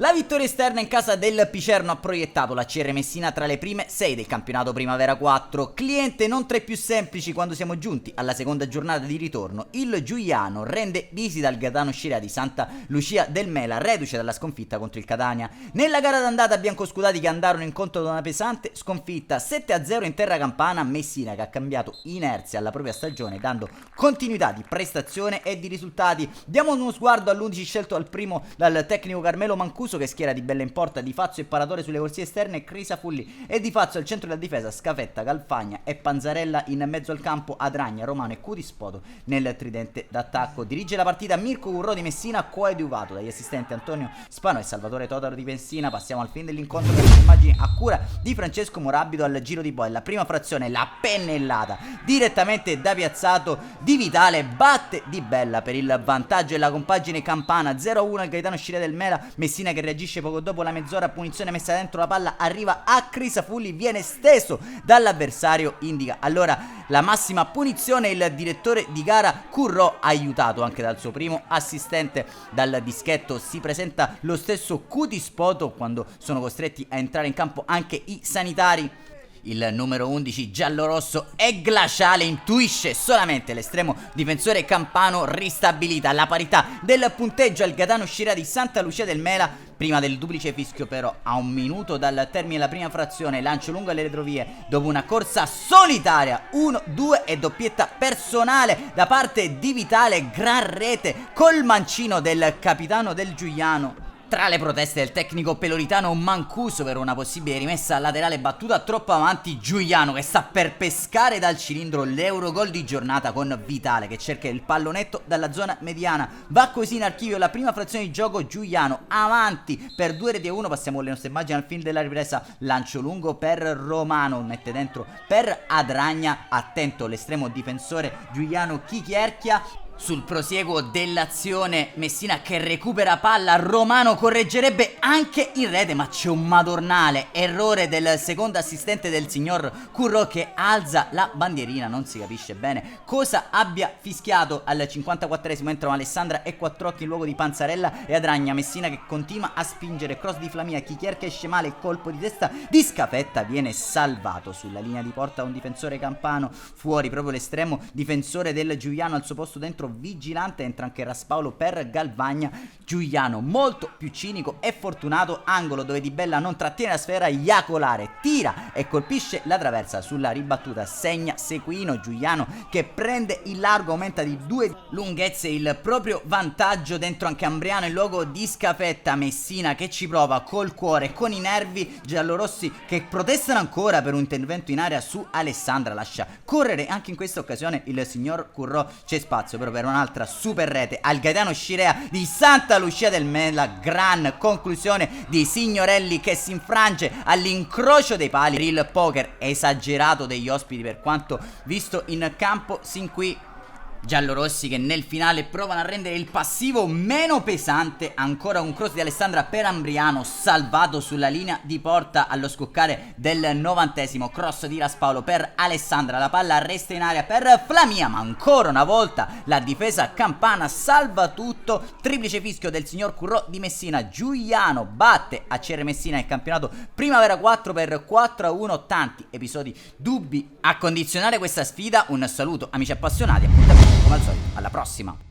La vittoria esterna in casa del Picerno ha proiettato la CR Messina tra le prime 6 del campionato Primavera 4. Cliente non tra i più semplici quando siamo giunti alla seconda giornata di ritorno. Il Giuliano rende visita al Gaetano Scirea di Santa Lucia del Mela, reduce dalla sconfitta contro il Catania. Nella gara d'andata biancoscudati che andarono incontro ad una pesante sconfitta 7-0 in terra campana. Messina che ha cambiato inerzia alla propria stagione dando continuità di prestazione e di risultati. Diamo uno sguardo all'11 scelto dal tecnico Carmelo Mancuso, che schiera Di Bella in porta, Di Fazio e Paratore sulle corsie esterne, Crisafulli e Di Fazio al centro della difesa, Scafetta, Galfagna e Panzarella in mezzo al campo, Adragna, Romano e Cutispoto nel tridente d'attacco. Dirige la partita Mirko Currò di Messina, coadiuvato dagli assistenti Antonio Spano e Salvatore Totaro di Messina. Passiamo al fin dell'incontro con le immagini a cura di Francesco Morabido al giro di boa. La prima frazione, la pennellata direttamente da piazzato di Vitale, batte Di Bella per il vantaggio e la compagine campana. 0-1 al Gaetano Scirea del Mela. Messina che reagisce poco dopo la mezz'ora, punizione messa dentro, la palla arriva a Crisafulli, viene steso dall'avversario, indica allora la massima punizione. Il direttore di gara Currò, aiutato anche dal suo primo assistente dal dischetto, si presenta lo stesso Cutispoto quando sono costretti a entrare in campo anche i sanitari. Il numero 11 giallorosso è glaciale, intuisce solamente l'estremo difensore campano, ristabilita la parità del punteggio al Gaetano Scirea di Santa Lucia del Mela. Prima del duplice fischio però, a un minuto dal termine della prima frazione, lancio lungo alle retrovie dopo una corsa solitaria, 1-2 e doppietta personale da parte di Vitale, gran rete col mancino del capitano del Giuliano. Tra le proteste del tecnico peloritano Mancuso per una possibile rimessa laterale battuta troppo avanti, Giuliano che sta per pescare dal cilindro l'Eurogol di giornata con Vitale che cerca il pallonetto dalla zona mediana. Va così in archivio la prima frazione di gioco, Giuliano avanti per 2-1. Passiamo alle nostre immagini al film della ripresa, lancio lungo per Romano, mette dentro per Adragna, attento l'estremo difensore Giuliano Chichierchia. Sul prosieguo dell'azione Messina che recupera palla, Romano correggerebbe anche in rete ma c'è un madornale errore del secondo assistente del signor Currò che alza la bandierina, non si capisce bene cosa abbia fischiato. Al 54esimo entrano Alessandra e Quattrocchi in luogo di Panzarella e Adragna. Messina che continua a spingere, cross di Flamia, Chichierca esce male, colpo di testa di Scafetta viene salvato sulla linea di porta un difensore campano, fuori proprio l'estremo difensore del Giuliano, al suo posto dentro vigilante entra anche Raspaolo per Galvagna. Giuliano molto più cinico e fortunato, angolo dove Di Bella non trattiene la sfera, Iacolare tira e colpisce la traversa, sulla ribattuta segna Sequino. Giuliano che prende il largo, aumenta di 2 lunghezze il proprio vantaggio dentro anche Ambriano in luogo di Scafetta. Messina che ci prova col cuore, con i nervi, giallorossi che protestano ancora per un intervento in area su Alessandra, lascia correre anche in questa occasione il signor Currò. C'è spazio però per un'altra super rete al Gaetano Scirea di Santa Lucia del Mela, gran conclusione di Signorelli che si infrange all'incrocio dei pali. Il poker esagerato degli ospiti per quanto visto in campo sin qui. Giallorossi che nel finale provano a rendere il passivo meno pesante, ancora un cross di Alessandra per Ambriano salvato sulla linea di porta allo scoccare del 90esimo, cross di Raspaolo per Alessandra, la palla resta in aria per Flamia ma ancora una volta la difesa campana salva tutto. Triplice fischio del signor Currò di Messina, Giuliano batte a CR Messina nel campionato Primavera 4 per 4-1, tanti episodi dubbi a condizionare questa sfida. Un saluto amici appassionati, appuntamento come al solito alla prossima.